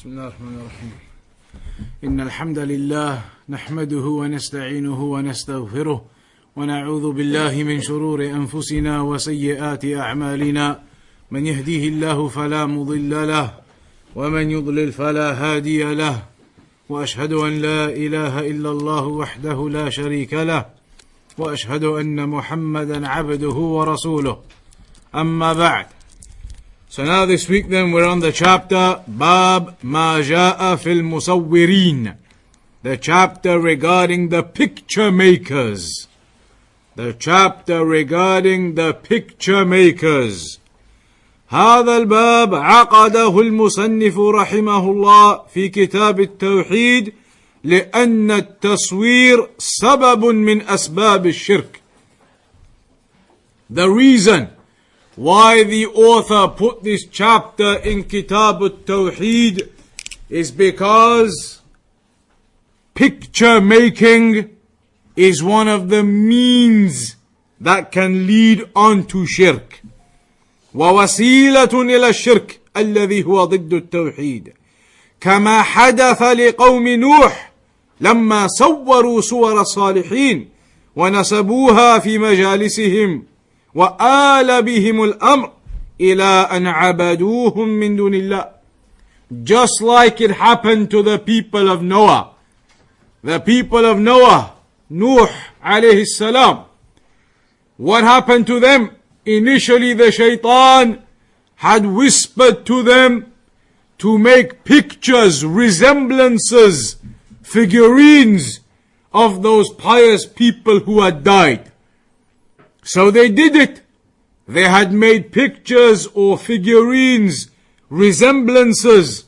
بسم الله الرحمن الرحيم إن الحمد لله نحمده ونستعينه ونستغفره ونعوذ بالله من شرور أنفسنا وسيئات أعمالنا من يهديه الله فلا مضل له ومن يضلل فلا هادي له وأشهد أن لا إله إلا الله وحده لا شريك له وأشهد أن محمدا عبده ورسوله أما بعد. So now this week then we're on the chapter Bab Ma Ja'a Fil Musawwirin, the chapter regarding the picture makers. The chapter regarding the picture makers. هذا الباب عقده المصنف رحمه الله في كتاب التوحيد لأن التصوير سبب من أسباب الشرك. The reason why the author put this chapter in Kitaab at-Tawheed is because picture making is one of the means that can lead on to shirk. ووسيلة إلى الشرك الذي هو ضد التوحيد كما حدث لقوم نوح لما صوروا صور الصالحين ونسبوها في مجالسهم وآل بهم الأمر إلى أن عبدوهم من دون الله. Just like it happened to the people of Noah. The people of Noah, Nuh alayhi salam. What happened to them? Initially the shaitan had whispered to them to make pictures, resemblances, figurines of those pious people who had died. So they did it. They had made pictures or figurines, resemblances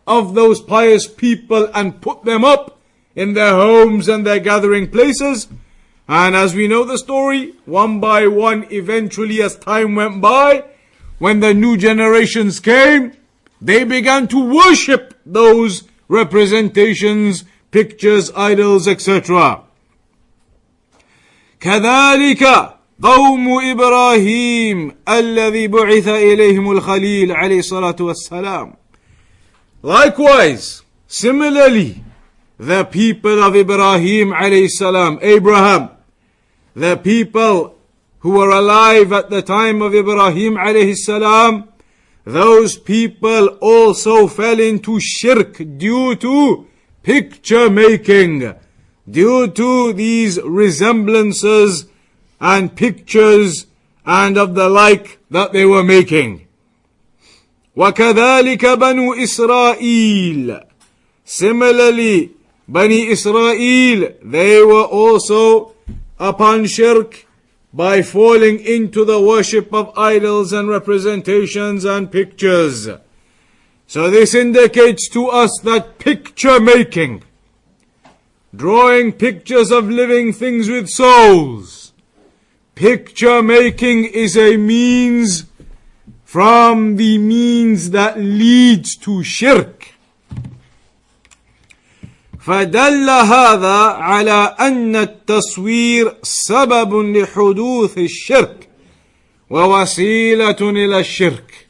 of those pious people and put them up in their homes and their gathering places. And as we know the story, one by one, eventually as time went by, when the new generations came, they began to worship those representations, pictures, idols, etc. كذلك قوم إبراهيم الذي بعث إليهم الخليل عليه الصلاة والسلام. Likewise, similarly, the people of Ibrahim alayhi salam, Abraham, the people who were alive at the time of Ibrahim alayhi salam, those people also fell into shirk due to picture making, due to these resemblances and pictures and of the like that they were making. وَكَذَلِكَ بَنُو إِسْرَائِيلَ. Similarly, Bani Israel, they were also upon shirk by falling into the worship of idols and representations and pictures. So this indicates to us that picture making, drawing pictures of living things with souls, picture making is a means from the means that leads to shirk. فدل هذا على أن التصوير سبب لحدوث الشرك ووسيلة إلى الشرك.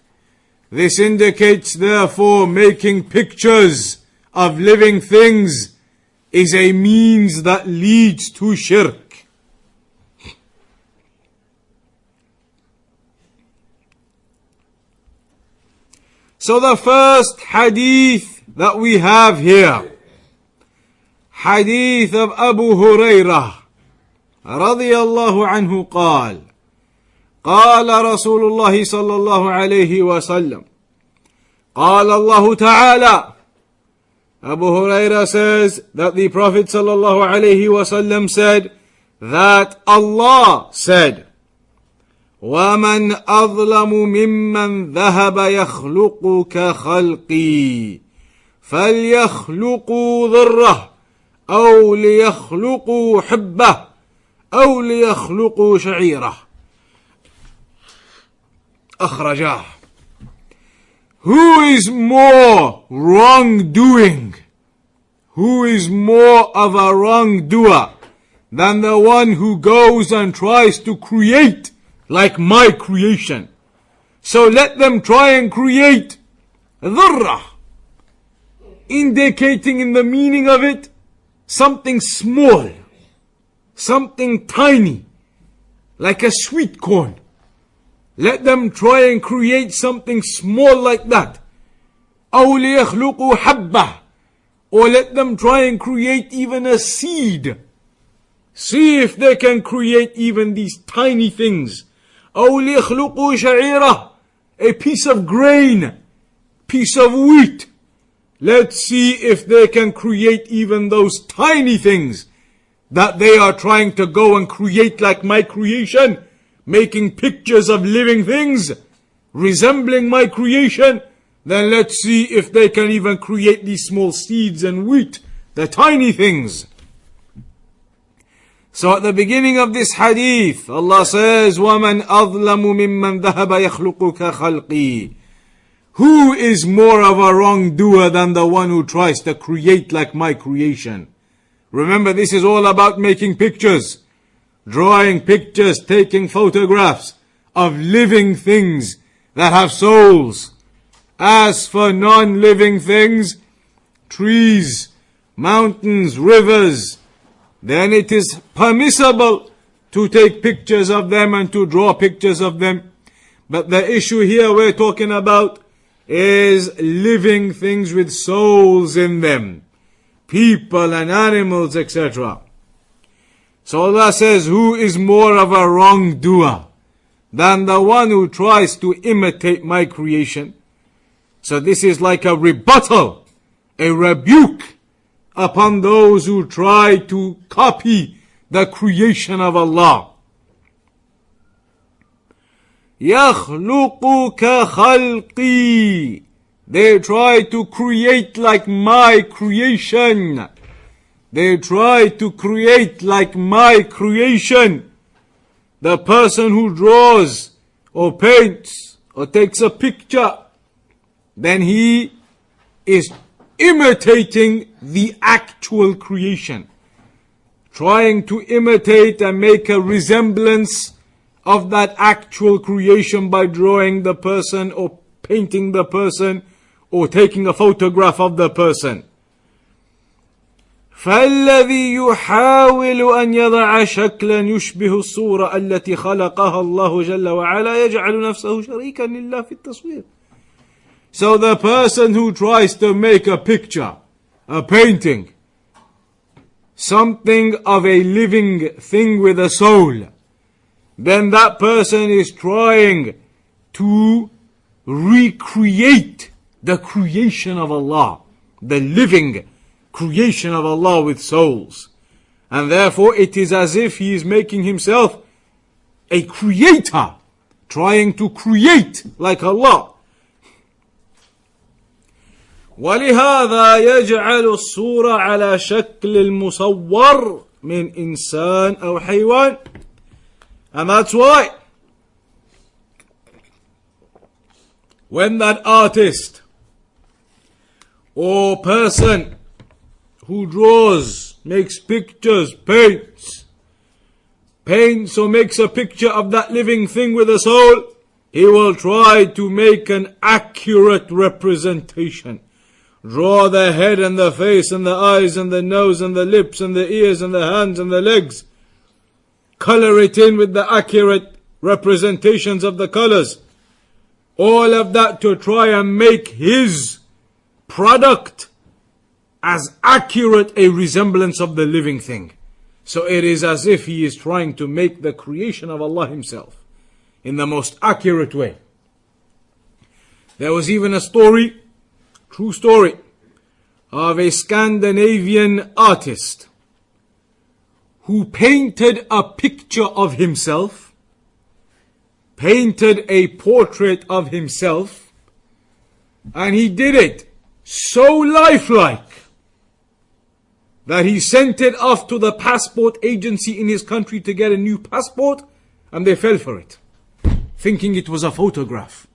This indicates therefore making pictures of living things is a means that leads to shirk. So the first hadith that we have here, hadith of Abu Hurairah رضي الله عنه قال قال رسول الله صلى الله عليه وسلم قال الله تعالى. Abu Hurairah says that the Prophet صلى الله عليه وسلم said that Allah said, وَمَنْ أَظْلَمُ مِمَّنْ ذَهَبَ يَخْلُقُ كَخَلْقِي فَلْيَخْلُقُوا ذِرَّةً أَوْ لِيَخْلُقُوا حِبَّةً أَوْ لِيَخْلُقُوا شَعِيرَةً. أخرجاه. Who is more wrongdoing? Who is more of a wrongdoer than the one who goes and tries to create like my creation? So let them try and create ذرة, indicating in the meaning of it something small, something tiny, like a sweet corn. Let them try and create something small like that. أو ليخلقوا حبة, or let them try and create even a seed. See if they can create even these tiny things. أو ليخلقوا شعيرة, a piece of grain, piece of wheat. Let's see if they can create even those tiny things that they are trying to go and create like my creation, making pictures of living things resembling my creation. Then let's see if they can even create these small seeds and wheat, the tiny things. So at the beginning of this hadith, Allah says, وَمَنْ أَظْلَمُ مِمَّنْ ذَهَبَ يَخْلُقُ كَخَلْقِي. Who is more of a wrongdoer than the one who tries to create like my creation? Remember, this is all about making pictures, drawing pictures, taking photographs of living things that have souls. As for non-living things, trees, mountains, rivers, then it is permissible to take pictures of them and to draw pictures of them. But the issue here we're talking about is living things with souls in them, people and animals, etc. So Allah says, who is more of a wrongdoer than the one who tries to imitate my creation? So this is like a rebuttal, a rebuke upon those who try to copy the creation of Allah. يَخْلُقُ كَخَلْقِي. They try to create like my creation. They try to create like my creation. The person who draws or paints or takes a picture, then he is imitating the actual creation, trying to imitate and make a resemblance of that actual creation by drawing the person or painting the person or taking a photograph of the person. فالذي يحاول أن يضع شكلا يشبه الصورة التي خلقها الله جل وعلا يجعل نفسه شريكا لله في التصوير. So the person who tries to make a picture, a painting, something of a living thing with a soul, then that person is trying to recreate the creation of Allah, the living creation of Allah with souls. And therefore it is as if he is making himself a creator, trying to create like Allah. ولهذا يجعل الصورة على شكل المصور من إنسان أو حيوان. And that's why when that artist or person who draws, makes pictures, paints or makes a picture of that living thing with a soul, he will try to make an accurate representation. Draw the head and the face and the eyes and the nose and the lips and the ears and the hands and the legs. Color it in with the accurate representations of the colors. All of that to try and make his product as accurate a resemblance of the living thing. So it is as if he is trying to make the creation of Allah himself in the most accurate way. There was even a story, true story, of a Scandinavian artist who painted a picture of himself, painted a portrait of himself, and he did it so lifelike that he sent it off to the passport agency in his country to get a new passport, and they fell for it, thinking it was a photograph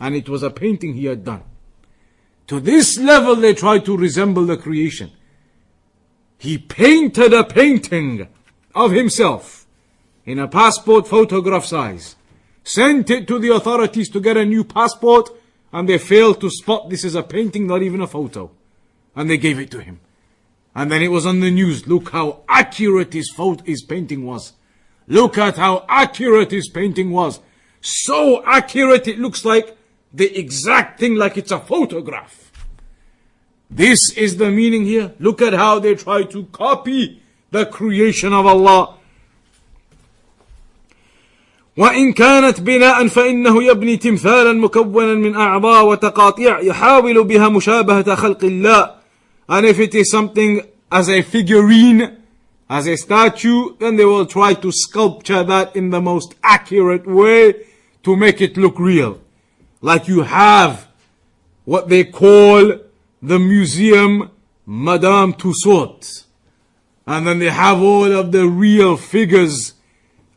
and it was a painting he had done. To this level they tried to resemble the creation. He painted a painting of himself in a passport photograph size, sent it to the authorities to get a new passport, and they failed to spot this is a painting, not even a photo. And they gave it to him. And then it was on the news. Look how accurate his painting was. Look at how accurate his painting was. So accurate it looks like the exact thing, like it's a photograph. This is the meaning here. Look at how they try to copy the creation of Allah. وإن كانت بناء فإنه يبني تمثالا مكونا من أعضاء وتقاطيع يحاول بها مشابهة خلق الله. And if it is something as a figurine, as a statue, then they will try to sculpture that in the most accurate way to make it look real. Like you have what they call the museum Madame Tussauds. And then they have all of the real figures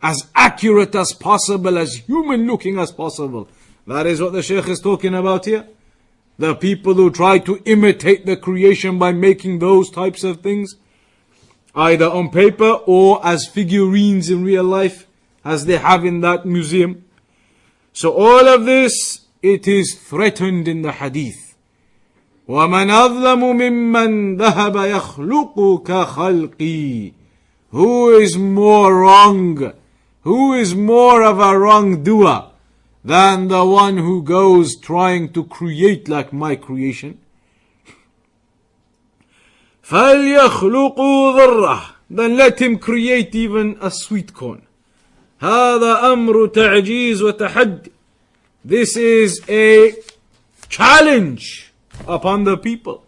as accurate as possible, as human looking as possible. That is what the Shaykh is talking about here. The people who try to imitate the creation by making those types of things, either on paper or as figurines in real life, as they have in that museum. So all of this, it is threatened in the hadith. وَمَنْ أَظْلَمُ مِمَّنْ ذَهَبَ يَخْلُقُ كَخَلْقِي. Who is more wrong? Who is more of a wrongdoer than the one who goes trying to create like my creation? فَلْيَخْلُقُوا ذَرَّةً. Then let him create even a sweet corn. هذا أمر تعجيز وتحدي. This is a challenge upon the people.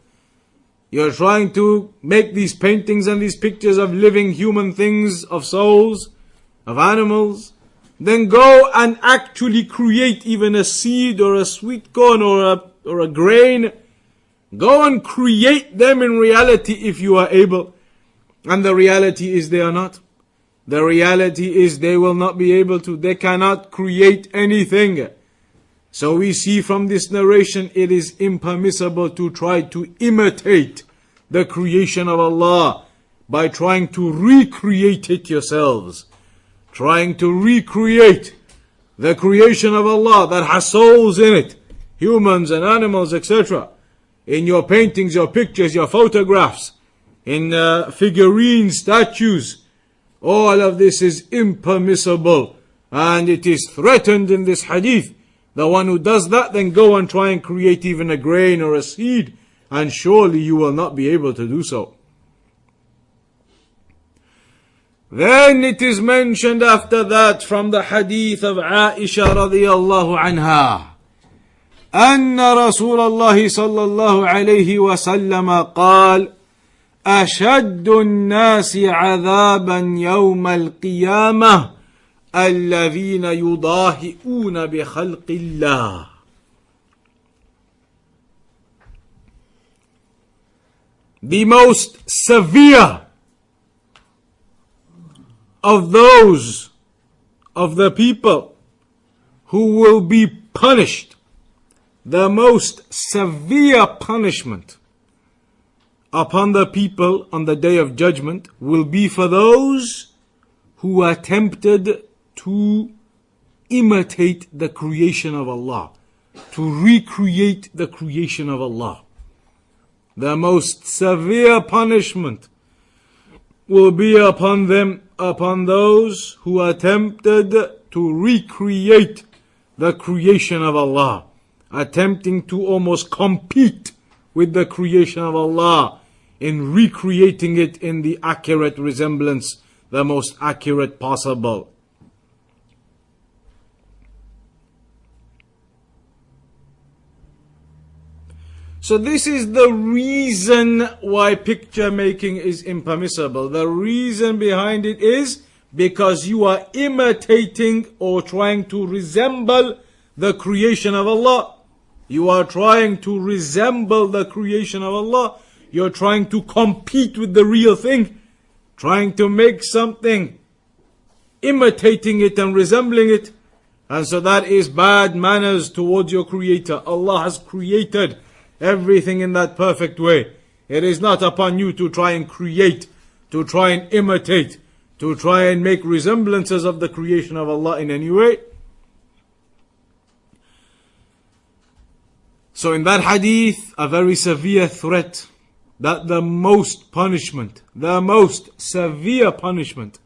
You're trying to make these paintings and these pictures of living human things, of souls, of animals. Then go and actually create even a seed or a sweet corn or a grain. Go and create them in reality if you are able. And the reality is they are not. The reality is they will not be able to. They cannot create anything. So we see from this narration, it is impermissible to try to imitate the creation of Allah by trying to recreate it yourselves. Trying to recreate the creation of Allah that has souls in it, humans and animals, etc. In your paintings, your pictures, your photographs, in figurines, statues. All of this is impermissible, and it is threatened in this hadith. The one who does that, then go and try and create even a grain or a seed, and surely you will not be able to do so. Then it is mentioned after that from the hadith of Aisha radiyallahu anha, أن رسول الله صلى الله عليه وسلم قال أشد الناس عذابا يوم القيامة الذين يضاهئون بخلق الله. The most severe of those of the people who will be punished, the most severe punishment upon the people on the day of judgment will be for those who are tempted to imitate the creation of Allah, to recreate the creation of Allah. The most severe punishment will be upon them, upon those who are tempted to recreate the creation of Allah, attempting to almost compete with the creation of Allah in recreating it in the accurate resemblance, the most accurate possible. So this is the reason why picture making is impermissible. The reason behind it is because you are imitating or trying to resemble the creation of Allah. You are trying to resemble the creation of Allah. You're trying to compete with the real thing. Trying to make something, imitating it and resembling it. And so that is bad manners towards your Creator. Allah has created everything in that perfect way. It is not upon you to try and create, to try and imitate, to try and make resemblances of the creation of Allah in any way. So in that hadith, a very severe threat that the most punishment, the most severe punishment,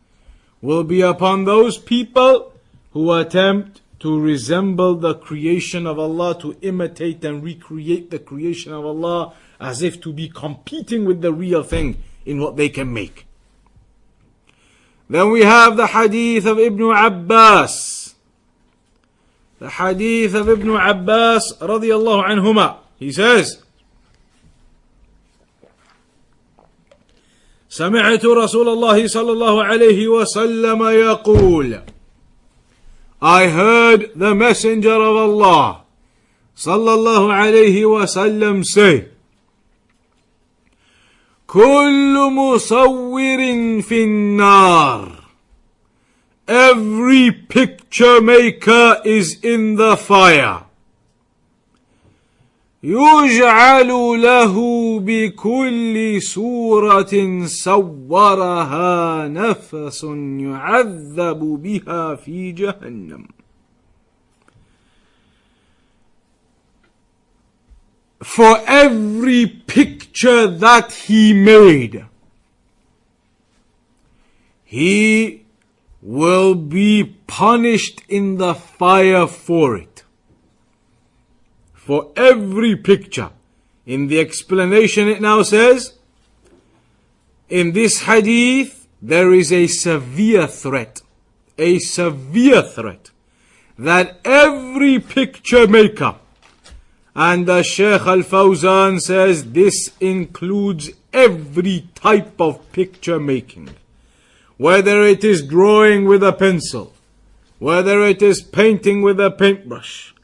will be upon those people who attempt to resemble the creation of Allah, to imitate and recreate the creation of Allah as if to be competing with the real thing in what they can make. Then we have the hadith of Ibn Abbas. The hadith of Ibn Abbas radiyallahu anhuma. He says, سمعت رسول الله صلى الله عليه وسلم يقول, I heard the Messenger of Allah صلى الله عليه وسلم say, كل مصور في النار. Every picture maker is in the fire. يجعل له بكل صورة صورها نفس يعذب بها في جهنم. For every picture that he made, he will be punished in the fire for it. For every picture. In the explanation it now says, in this hadith, there is a severe threat. A severe threat. That every picture maker, and the Shaykh al Fawzaan says this includes every type of picture making. Whether it is drawing with a pencil, whether it is painting with a paintbrush,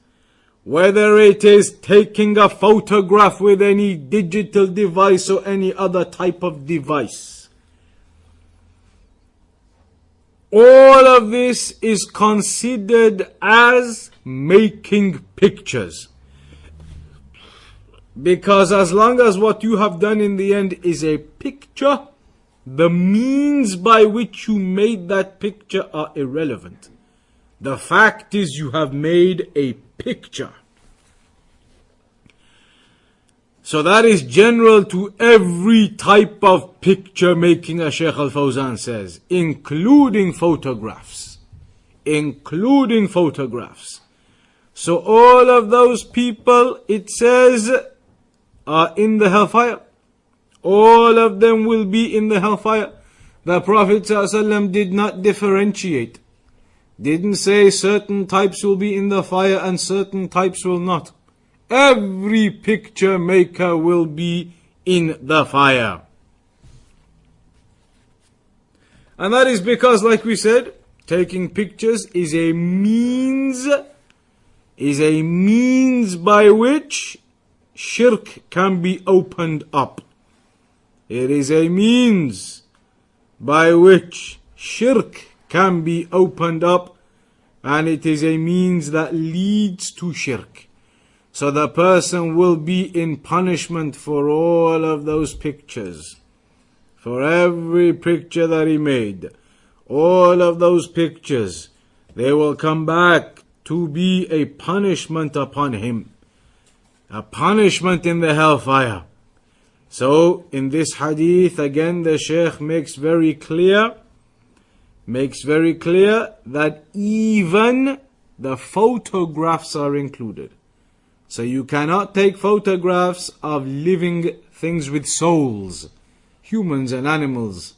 whether it is taking a photograph with any digital device or any other type of device. All of this is considered as making pictures. Because as long as what you have done in the end is a picture, the means by which you made that picture are irrelevant. The fact is you have made a picture. So that is general to every type of picture making, as Shaykh al Fawzaan says, including photographs. Including photographs. So all of those people, it says, are in the hellfire. All of them will be in the hellfire. The Prophet ﷺ did not differentiate. Didn't say certain types will be in the fire and certain types will not. Every picture maker will be in the fire. And that is because, like we said, taking pictures is a means by which shirk can be opened up. It is a means by which shirk can be opened up, and it is a means that leads to shirk. So the person will be in punishment for all of those pictures. For every picture that he made, all of those pictures, they will come back to be a punishment upon him. A punishment in the hellfire. So, in this hadith, again, the Shaykh makes very clear that even the photographs are included. So you cannot take photographs of living things with souls, humans and animals.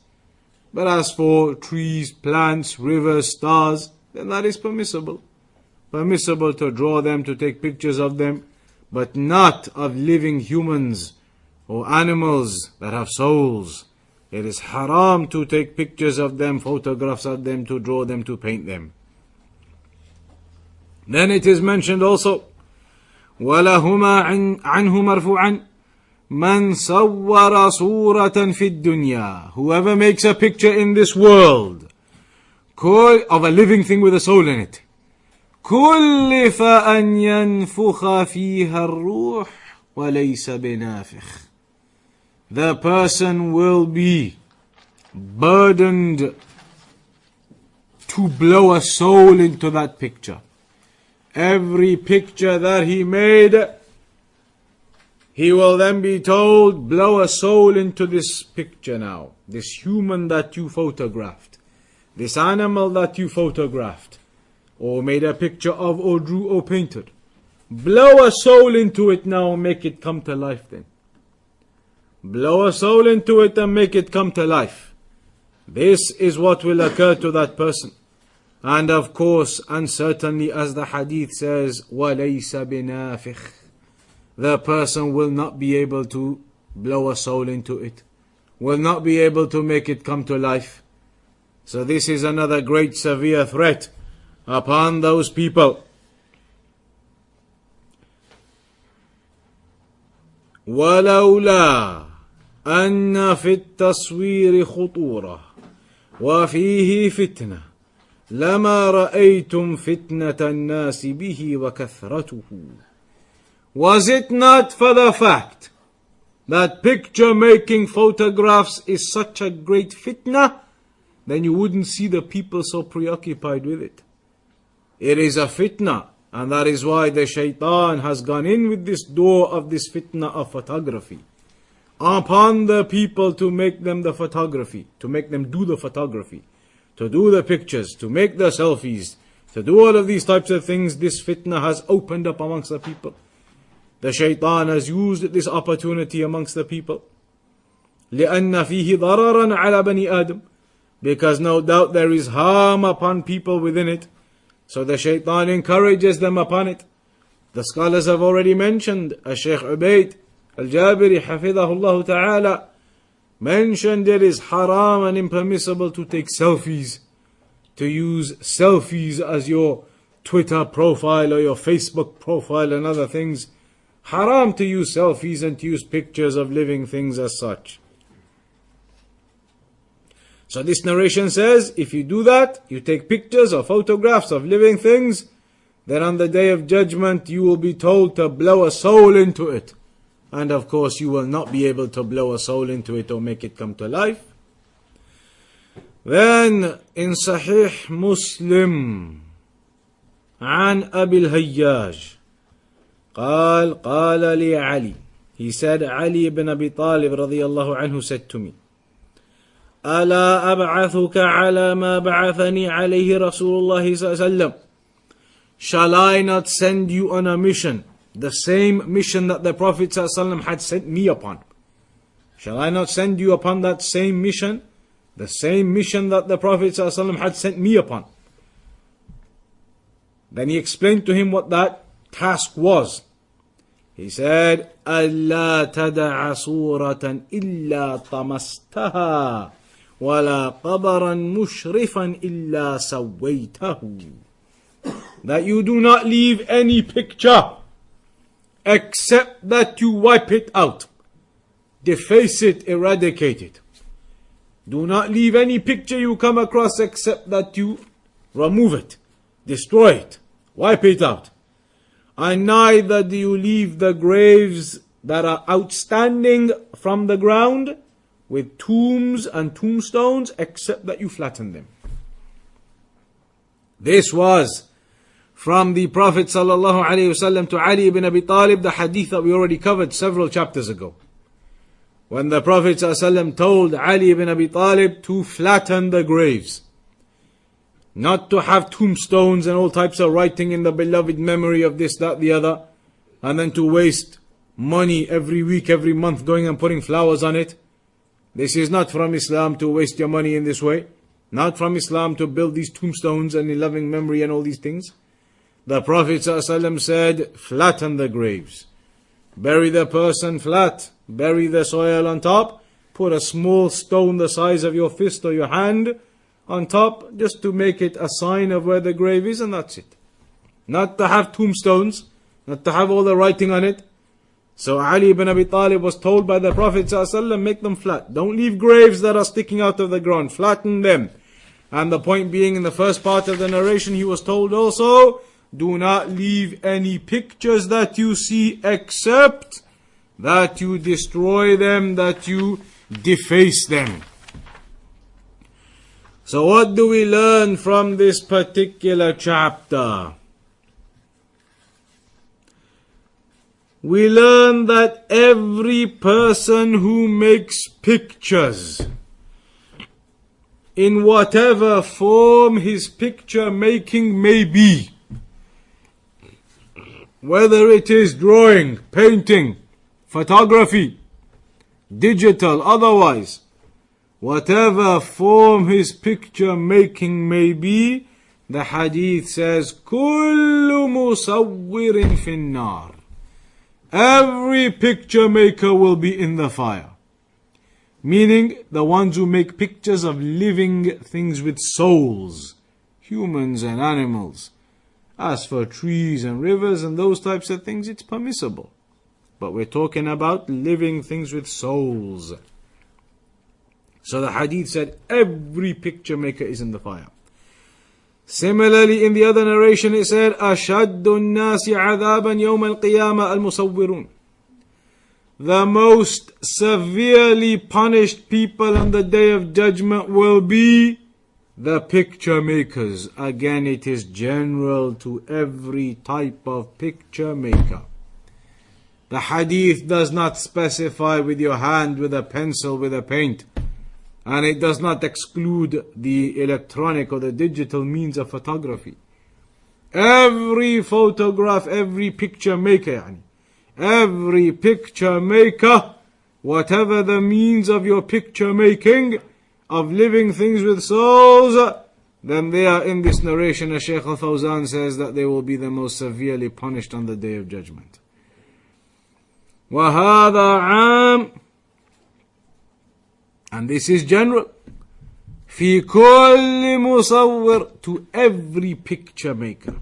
But as for trees, plants, rivers, stars, then that is permissible. Permissible to draw them, to take pictures of them, but not of living humans or animals that have souls. It is haram to take pictures of them, photographs of them, to draw them, to paint them. Then it is mentioned also, وَلَهُمَا عَنْهُ مَرْفُوعًا مَنْ صَوَّرَ صُورَةً فِي الدُّنْيَا. Whoever makes a picture in this world of a living thing with a soul in it, كُلِّفَ أَنْ يَنْفُخَ فِيهَا الرُّوحِ وَلَيْسَ بِنَافِخٍ. The person will be burdened to blow a soul into that picture. Every picture that he made He will then be told, blow a soul into this picture now. This human that you photographed. This animal that you photographed. Or made a picture of, or drew, or painted. Blow a soul into it now and make it come to life then. Blow a soul into it and make it come to life. This is what will occur to that person. And of course, and certainly as the hadith says, وَلَيْسَ بِنَافِخ. The person will not be able to blow a soul into it. Will not be able to make it come to life. So this is another great severe threat upon those people. وَلَوْلَا أَنَّ فِي التَّصْوِيرِ خُطُورَةً وَفِيهِ فِتْنَةً لَمَا رَأَيْتُمْ فِتْنَةَ النَّاسِ بِهِ وَكَثْرَتُهُ. Was it not for the fact that picture-making photographs is such a great fitna, then you wouldn't see the people so preoccupied with it. It is a fitna, and that is why the shaitan has gone in with this door of this fitna of photography upon the people to make them the photography, to make them do the photography, to do the pictures, to make the selfies, to do all of these types of things. This fitna has opened up amongst the people. The shaitan has used this opportunity amongst the people. لأن فيه ضررا على بني آدم. Because no doubt there is harm upon people within it. So the shaitan encourages them upon it. The scholars have already mentioned, Shaykh Ubaid al-Jabiri hafidhahullah ta'ala mentioned it is haram and impermissible to take selfies, to use selfies as your Twitter profile or your Facebook profile and other things. Haram to use selfies and to use pictures of living things as such. So this narration says, if you do that, you take pictures or photographs of living things, then on the day of judgment you will be told to blow a soul into it. And of course you will not be able to blow a soul into it or make it come to life. Then in Sahih Muslim, عن أبي الهياج قال لي علي. He said, Ali ibn Abi Talib radiyallahu anhu said to me, ألا أبعثك على ما بعثني عليه رسول الله صلى الله عليه وسلم. Shall I not send you on a mission, the same mission that the Prophet صلى الله عليه وسلم had sent me upon? Shall I not send you upon that same mission, the same mission that the Prophet صلى الله عليه وسلم had sent me upon? Then he explained to him what that task was. He said, أَلَّا تَدَعَ صُورَةً إِلَّا طَمَسْتَهَا وَلَا قَبَرًا مُشْرِفًا إِلَّا سَوَّيْتَهُ. That you do not leave any picture except that you wipe it out, deface it, eradicate it. Do not leave any picture you come across except that you remove it, destroy it, wipe it out. And neither do you leave the graves that are outstanding from the ground with tombs and tombstones except that you flatten them. This was from the Prophet ﷺ to Ali ibn Abi Talib, the hadith that we already covered several chapters ago. When the Prophet ﷺ told Ali ibn Abi Talib to flatten the graves, not to have tombstones and all types of writing in the beloved memory of this, that, the other, and then to waste money every week, every month going and putting flowers on it. This is not from Islam to waste your money in this way. Not from Islam to build these tombstones and in loving memory and all these things. The Prophet ﷺ said, flatten the graves. Bury the person flat. Bury the soil on top. Put a small stone the size of your fist or your hand on top, just to make it a sign of where the grave is, and that's it. Not to have tombstones, not to have all the writing on it. So Ali ibn Abi Talib was told by the Prophet ﷺ, make them flat. Don't leave graves that are sticking out of the ground. Flatten them. And the point being, in the first part of the narration, he was told also, do not leave any pictures that you see except that you destroy them, that you deface them. So what do we learn from this particular chapter? we learn that every person who makes pictures, in whatever form his picture making may be, whether it is drawing, painting, photography, digital, otherwise, whatever form his picture making may be, the hadith says, كُلُّ مُصَوِّرٍ فِي النَّارِ. Every picture maker will be in the fire. Meaning, the ones who make pictures of living things with souls, humans and animals. As for trees and rivers and those types of things, it's permissible. But we're talking about living things with souls. So the hadith said, every picture maker is in the fire. Similarly, in the other narration, it said, أَشَدُّ النَّاسِ عَذَابًا يَوْمَ الْقِيَامَةِ الْمُصَوِّرُونَ. The most severely punished people on the Day of Judgment will be the picture makers. Again, it is general to every type of picture maker. The hadith does not specify with your hand, with a pencil, with a paint. And it does not exclude the electronic or the digital means of photography. Every photograph, every picture maker, every picture maker, whatever the means of your picture making, of living things with souls, then they are in this narration, as Shaykh Al Fawzaan says, that they will be the most severely punished on the Day of Judgment. وَهَذَا عَامٌ. And this is general. في كل مصور, to every picture maker.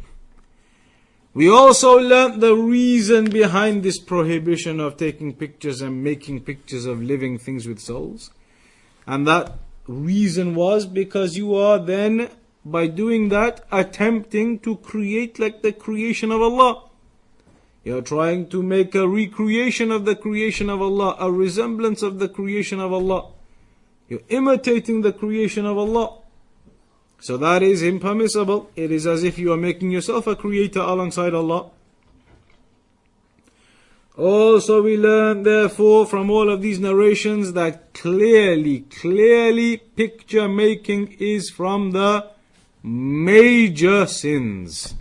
We also learnt the reason behind this prohibition of taking pictures and making pictures of living things with souls. And that reason was because you are then, by doing that, attempting to create like the creation of Allah. You're trying to make a recreation of the creation of Allah, a resemblance of the creation of Allah. You're imitating the creation of Allah. So that is impermissible. It is as if you are making yourself a creator alongside Allah. Also we learn therefore from all of these narrations that clearly picture making is from the major sins.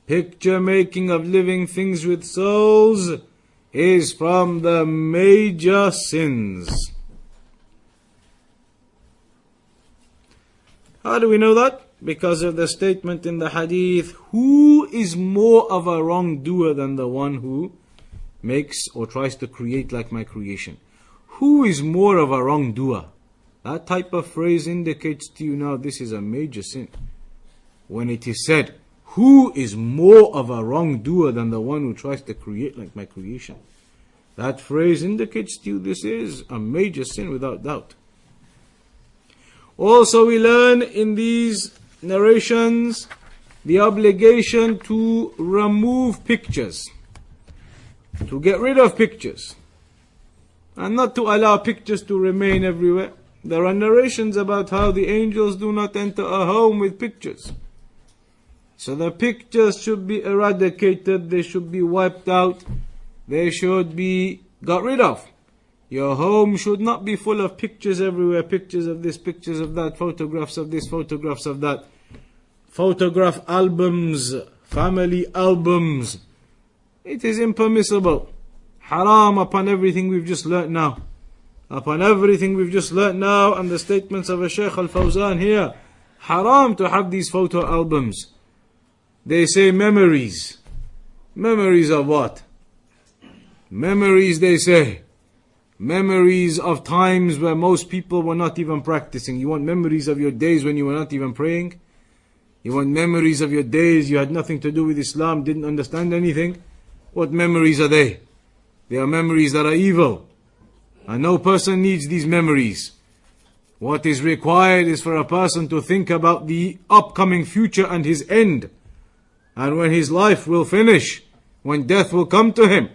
Picture making of living things with souls is from the major sins. How do we know that? Because of the statement in the hadith, who is more of a wrongdoer than the one who makes or tries to create like my creation? Who is more of a wrongdoer? That type of phrase indicates to you now this is a major sin. When it is said, who is more of a wrongdoer than the one who tries to create like my creation? That phrase indicates to you this is a major sin without doubt. Also we learn in these narrations the obligation to remove pictures, to get rid of pictures, and not to allow pictures to remain everywhere. There are narrations about how the angels do not enter a home with pictures. So the pictures should be eradicated, they should be wiped out, they should be got rid of. Your home should not be full of pictures everywhere, pictures of this, pictures of that, photographs of this, photographs of that. Photograph albums, family albums. It is impermissible. Haram upon everything we've just learnt now. Upon everything we've just learnt now and the statements of a Shaykh Al Fawzaan here. Haram to have these photo albums. They say memories. Memories of what? Memories, they say. Memories of times where most people were not even practicing. You want memories of your days when you were not even praying? You want memories of your days you had nothing to do with Islam, didn't understand anything? What memories are they? They are memories that are evil. And no person needs these memories. What is required is for a person to think about the upcoming future and his end. And when his life will finish, when death will come to him.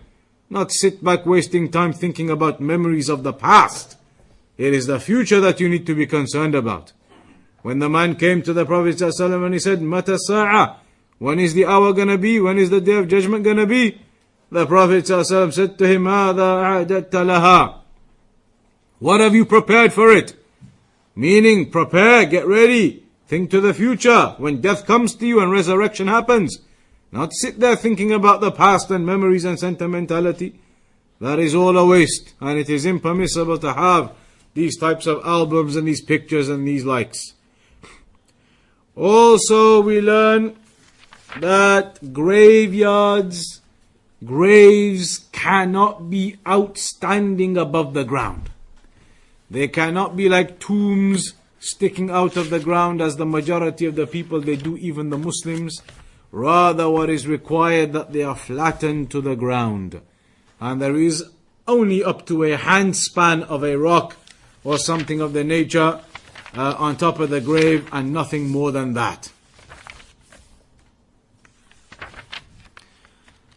Not sit back wasting time thinking about memories of the past. It is the future that you need to be concerned about. When the man came to the Prophet ﷺ and he said, Mata sa'a? When is the hour gonna be? When is the Day of Judgment gonna be? The Prophet ﷺ said to him, ماذا أعددت لها? What have you prepared for it? Meaning, prepare, get ready, think to the future, when death comes to you and resurrection happens. Not sit there thinking about the past and memories and sentimentality. That is all a waste, and it is impermissible to have these types of albums and these pictures and these likes. Also, we learn that graves cannot be outstanding above the ground. They cannot be like tombs sticking out of the ground as the majority of the people they do, even the Muslims. Rather, what is required that they are flattened to the ground. And there is only up to a handspan of a rock or something of the nature on top of the grave, and nothing more than that.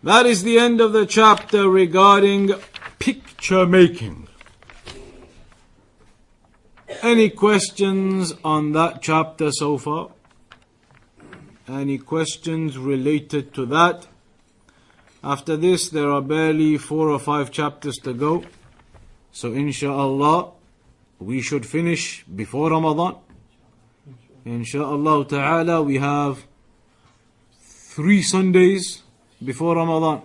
That is the end of the chapter regarding picture making. Any questions on that chapter so far? Any questions related to that? After this, there are barely 4 or 5 chapters to go. So inshallah, we should finish before Ramadan. Inshallah ta'ala, we have 3 Sundays before Ramadan.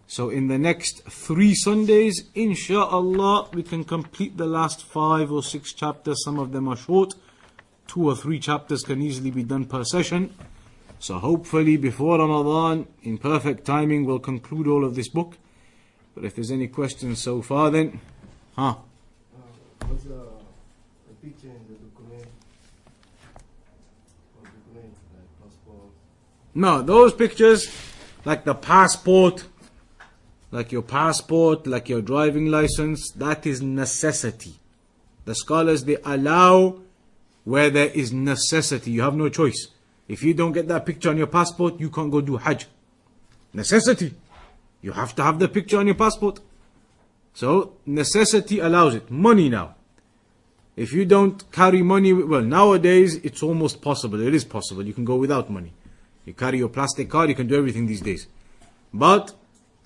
So in the next 3 Sundays, inshallah, we can complete the last 5 or 6 chapters. Some of them are short. 2 or 3 chapters can easily be done per session. So hopefully before Ramadan, in perfect timing, we'll conclude all of this book. But if there's any questions so far, then, What's the picture in the document? Like passport? No, those pictures, like the passport, like your passport, like your driving license, that is necessity. The scholars, they allow where there is necessity. You have no choice. If you don't get that picture on your passport, you can't go do Hajj. Necessity. You have to have the picture on your passport. So, necessity allows it. Money now. If you don't carry money, well, nowadays, it's almost possible. It is possible. You can go without money. You carry your plastic card, you can do everything these days. But,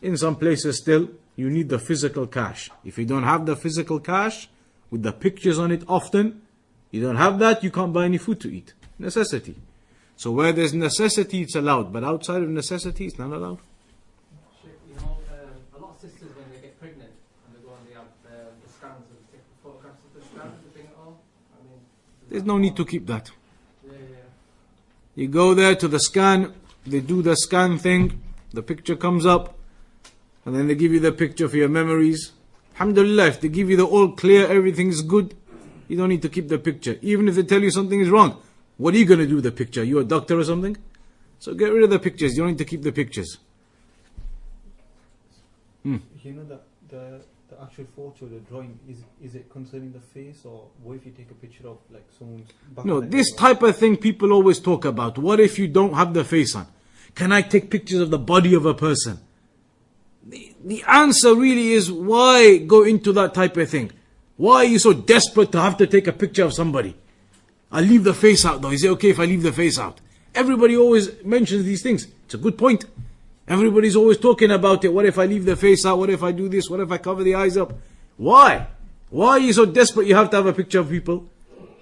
in some places still, you need the physical cash. If you don't have the physical cash, with the pictures on it often, you don't have that, you can't buy any food to eat. Necessity. So where there's necessity, it's allowed. But outside of necessity, it's not allowed. Sheikh, you know, a lot of sisters, when they get pregnant and they go and they have the scans and take photographs of the scans, the thing at all. I mean, There's no need to keep that. yeah. You go there to the scan, they do the scan thing, the picture comes up, and then they give you the picture for your memories. Alhamdulillah, if they give you the all clear, everything is good, you don't need to keep the picture. Even if they tell you something is wrong, what are you going to do with the picture? You a doctor or something? So get rid of the pictures, you don't need to keep the pictures. You know that the actual photo, the drawing, is it concerning the face, or what if you take a picture of like someone's back? No, this type of thing people always talk about. What if you don't have the face on? Can I take pictures of the body of a person? The answer really is, why go into that type of thing? Why are you so desperate to have to take a picture of somebody? I'll leave the face out though. Is it okay if I leave the face out? Everybody always mentions these things. It's a good point. Everybody's always talking about it. What if I leave the face out? What if I do this? What if I cover the eyes up? Why? Why are you so desperate you have to have a picture of people?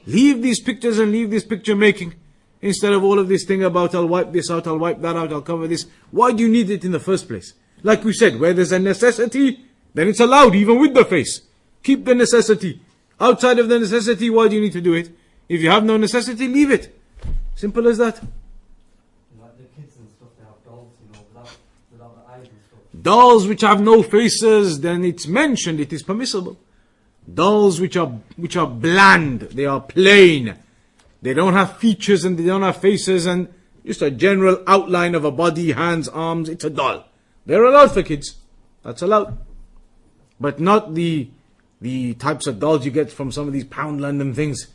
Leave these pictures and leave this picture making. Instead of all of this thing about I'll wipe this out, I'll wipe that out, I'll cover this. Why do you need it in the first place? Like we said, where there's a necessity, then it's allowed even with the face. Keep the necessity. Outside of the necessity, why do you need to do it? If you have no necessity, leave it. Simple as that. Like the kids and stuff, they have dolls, without the eyes and stuff. Dolls which have no faces, then it's mentioned, it is permissible. Dolls which are bland, they are plain. They don't have features and they don't have faces and just a general outline of a body, hands, arms, it's a doll. They're allowed for kids. That's allowed. But not the types of dolls you get from some of these Poundland and things,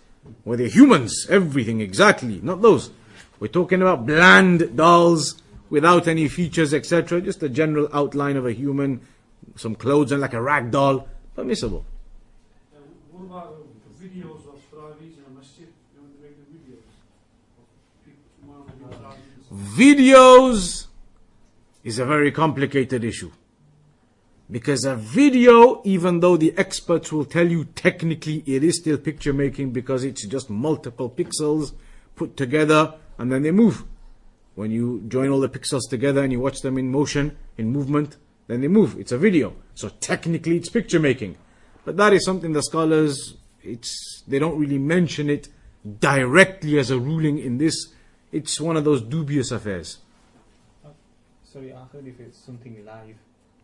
where they're humans, everything, exactly. Not those. We're talking about bland dolls without any features, etc. Just a general outline of a human, some clothes and like a rag doll. Permissible. What about videos of Travis in a masjid? You want to make the videos? Videos is a very complicated issue. Because a video, even though the experts will tell you technically it is still picture making because it's just multiple pixels put together and then they move. When you join all the pixels together and you watch them in motion, in movement, then they move. It's a video. So technically it's picture making. But that is something the scholars, they don't really mention it directly as a ruling in this. It's one of those dubious affairs. Sorry, I heard if it's something live.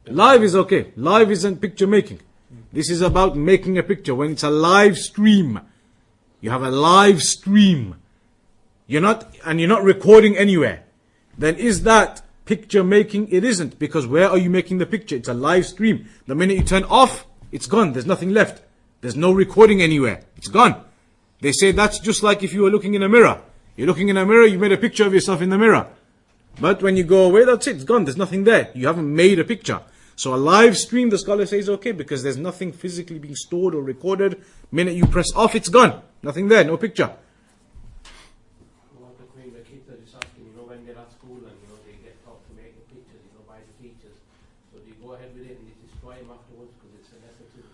Live is okay. Live isn't picture making. This is about making a picture. When it's a live stream, you have a live stream. You're not recording anywhere. Then is that picture making? It isn't, because where are you making the picture? It's a live stream. The minute you turn off, it's gone. There's nothing left. There's no recording anywhere. It's gone. They say that's just like if you were looking in a mirror. You're looking in a mirror, you made a picture of yourself in the mirror. But when you go away, that's it. It's gone. There's nothing there. You haven't made a picture. So a live stream, the scholar says, okay, because there's nothing physically being stored or recorded. Minute you press off, it's gone. Nothing there, no picture. The kids are just asking, when they're at school and, they get taught to make the pictures, by the teachers. So do you go ahead with it and you destroy them afterwards because it's a necessity?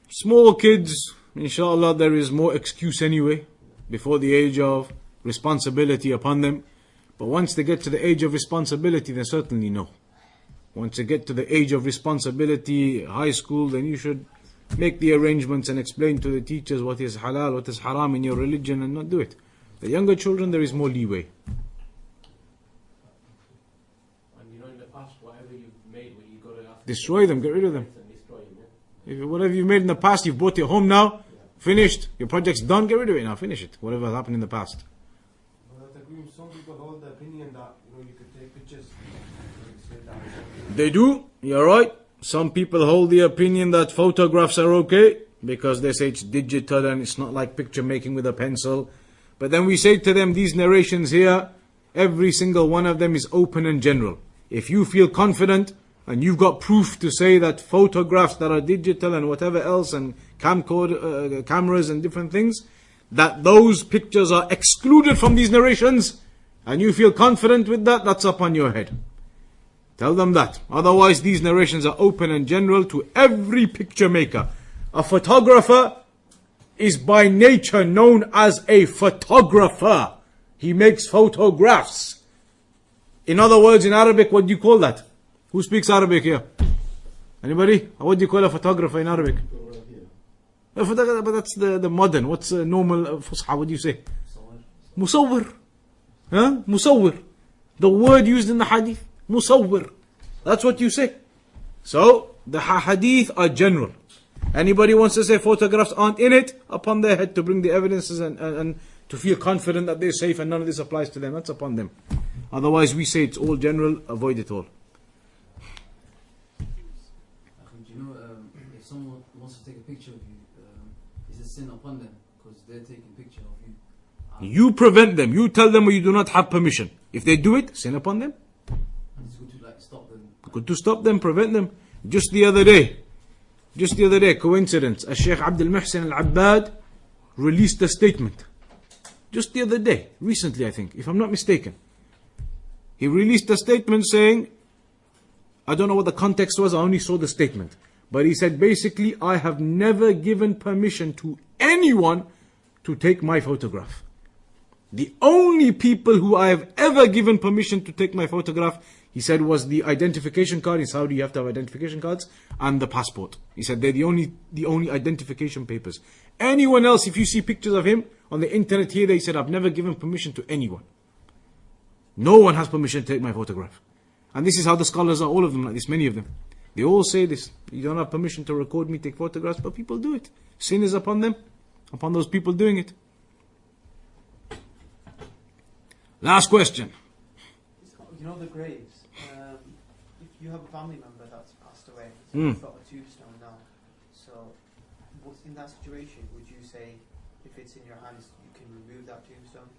Small kids, inshallah, there is more excuse anyway, before the age of responsibility upon them. But once they get to the age of responsibility, then certainly no. Once they get to the age of responsibility, high school, then you should make the arrangements and explain to the teachers what is halal, what is haram in your religion, and not do it. The younger children, there is more leeway. And in the past, whatever you've made, you got to ask Destroy them, get rid of them. destroy them, yeah? If whatever you made in the past, you've brought it home now, finished, your project's done, get rid of it now, finish it. Whatever happened in the past. Some people hold the opinion that you could take pictures. They do, you're right. Some people hold the opinion that photographs are okay because they say it's digital and it's not like picture making with a pencil. But then we say to them, these narrations here, every single one of them is open and general. If you feel confident and you've got proof to say that photographs that are digital and whatever else and cameras and different things, that those pictures are excluded from these narrations, and you feel confident with that, that's upon your head. Tell them that. Otherwise, these narrations are open and general to every picture maker. A photographer is by nature known as a photographer. He makes photographs. In other words, in Arabic, what do you call that? Who speaks Arabic here? Anybody? What do you call a photographer in Arabic? But that's the modern. What's normal Fusha? What do you say? Musawwir. Huh? Musawwir. The word used in the hadith. Musawwir. That's what you say. So, the hadith are general. Anybody wants to say photographs aren't in it, upon their head to bring the evidences and to feel confident that they're safe and none of this applies to them. That's upon them. Otherwise, we say it's all general, avoid it all. If someone wants to take a picture of you, is it sin upon them because they're taking a picture of you? You prevent them. You tell them you do not have permission. If they do it, sin upon them. And it's good to stop them. Good to stop them, prevent them. Just the other day, coincidence, Shaykh Abdul al released a statement. Just the other day, recently I think, if I'm not mistaken. He released a statement saying, I don't know what the context was, I only saw the statement. But he said basically, I have never given permission to anyone to take my photograph. The only people who I have ever given permission to take my photograph, he said, was the identification card. In Saudi you have to have identification cards, and the passport. He said they're the only identification papers. Anyone else, if you see pictures of him on the internet here, they said, I've never given permission to anyone. No one has permission to take my photograph. And this is how the scholars are, all of them like this, many of them. They all say this. You don't have permission to record me, take photographs, but people do it. Sin is upon them, upon those people doing it. Last question. The graves. If you have a family member that's passed away, so you've got a tombstone now. So, in that situation, would you say, if it's in your hands, you can remove that tombstone?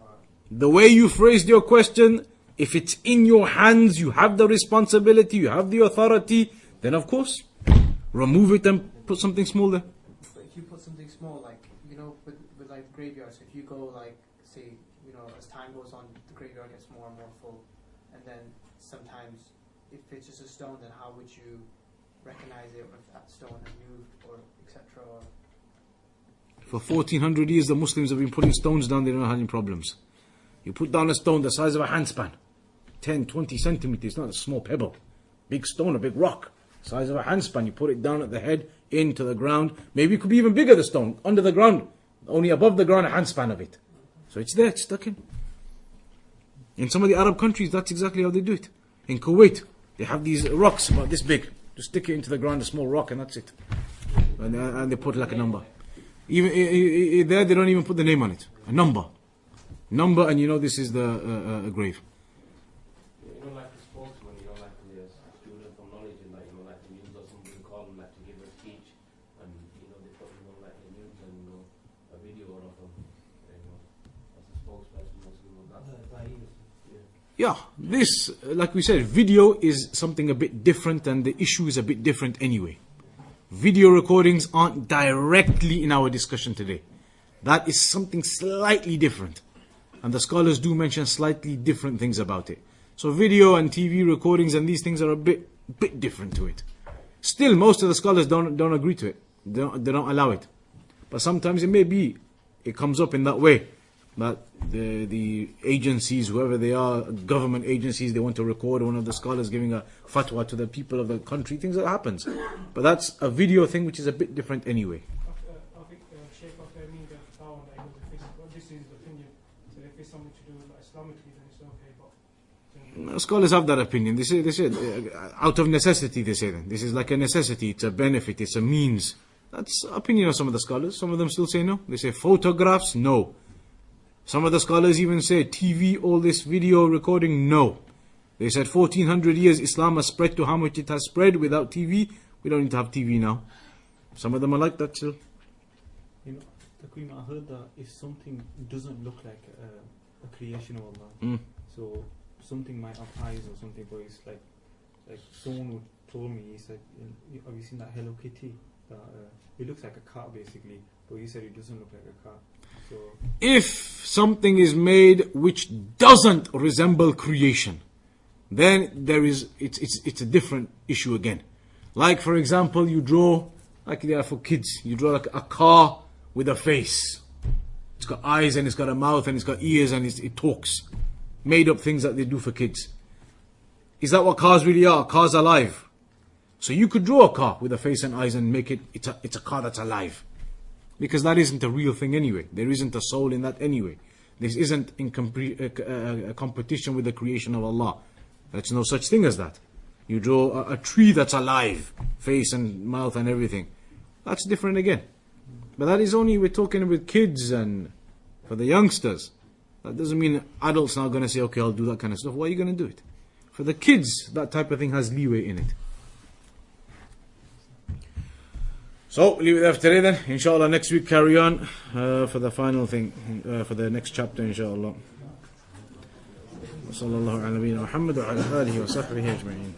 Or the way you phrased your question, if it's in your hands, you have the responsibility, you have the authority, then of course, remove it and put something small there. if you put something small, with graveyards, if you go, say, as time goes on, the graveyard gets more and more full, and then sometimes, if it's just a stone, then how would you recognize it, or if that stone has moved, or etc. For 1400 years, the Muslims have been putting stones down, they don't have any problems. You put down a stone the size of a handspan, 10, 20 centimeters, not a small pebble. Big stone, a big rock, size of a handspan. You put it down at the head, into the ground. Maybe it could be even bigger, the stone, under the ground. Only above the ground, a handspan of it. So it's there, it's stuck in. In some of the Arab countries, that's exactly how they do it. In Kuwait, they have these rocks about this big. Just stick it into the ground, a small rock, and that's it. And they put like a number. Even there, they don't even put the name on it. A number. Number, and this is the grave. Like the spokesman, like the student from knowledge, and like the news or somebody call them like to give a speech, and they put like the news and a video of them. As a spokesperson, Yeah, this, like we said, video is something a bit different, and the issue is a bit different anyway. Video recordings aren't directly in our discussion today. That is something slightly different. And the scholars do mention slightly different things about it. So video and TV recordings and these things are a bit different to it. Still, most of the scholars don't agree to it. They don't allow it. But sometimes it comes up in that way. That the agencies, whoever they are, government agencies, they want to record one of the scholars giving a fatwa to the people of the country. Things that happens. But that's a video thing which is a bit different anyway. I think Shaykh found this is the opinion. So if it's something to do with Islamically, then it's okay. But scholars have that opinion. They say out of necessity. They say that this is like a necessity. It's a benefit. It's a means. That's opinion of some of the scholars. Some of them still say no. They say photographs, no. Some of the scholars even say TV, all this video recording, no. They said 1400 years Islam has spread to how much it has spread without TV. We don't need to have TV now. Some of them are like that still. Taqweem, I heard that if something doesn't look like a creation of Allah, so something might have eyes or something, but it's like someone told me, he said, have you seen that Hello Kitty? That it looks like a car basically, but he said it doesn't look like a car. So if something is made which doesn't resemble creation, then it's a different issue again. Like for example, you draw, like they are for kids, you draw like a car with a face. It's got eyes and it's got a mouth and it's got ears and it talks. Made up things that they do for kids. Is that what cars really are? Cars are alive. So you could draw a car with a face and eyes and make it's a car that's alive. Because that isn't a real thing anyway. There isn't a soul in that anyway. This isn't in a competition with the creation of Allah. There's no such thing as that. You draw a tree that's alive, face and mouth and everything. That's different again. But that is only, we're talking with kids and for the youngsters. That doesn't mean adults now going to say, okay, I'll do that kind of stuff. Why are you going to do it? For the kids, that type of thing has leeway in it. So, leave it there for today then. Inshallah, next week carry on for the final thing, for the next chapter, inshallah. وصلى الله على نبينا محمد وعلى آله وصحبه أجمعين.